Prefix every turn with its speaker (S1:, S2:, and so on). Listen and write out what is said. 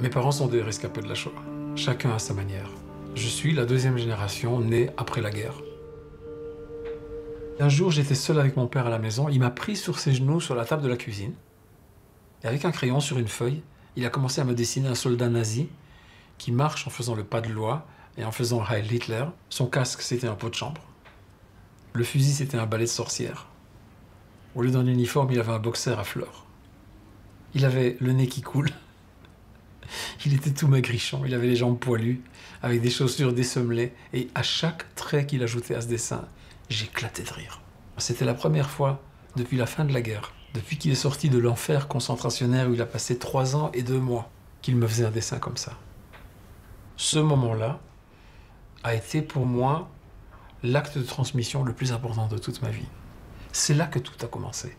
S1: Mes parents sont des rescapés de la Shoah, chacun à sa manière. Je suis la deuxième génération née après la guerre. Un jour, j'étais seul avec mon père à la maison. Il m'a pris sur ses genoux sur la table de la cuisine. Et avec un crayon sur une feuille, il a commencé à me dessiner un soldat nazi qui marche en faisant le pas de loi et en faisant Heil Hitler. Son casque, c'était un pot de chambre. Le fusil, c'était un balai de sorcière. Au lieu d'un uniforme, il avait un boxer à fleurs. Il avait le nez qui coule. Il était tout maigrichon, il avait les jambes poilues, avec des chaussures dessemelées, et à chaque trait qu'il ajoutait à ce dessin, j'éclatais de rire. C'était la première fois, depuis la fin de la guerre, depuis qu'il est sorti de l'enfer concentrationnaire où il a passé 3 ans et 2 mois, qu'il me faisait un dessin comme ça. Ce moment-là a été pour moi l'acte de transmission le plus important de toute ma vie. C'est là que tout a commencé.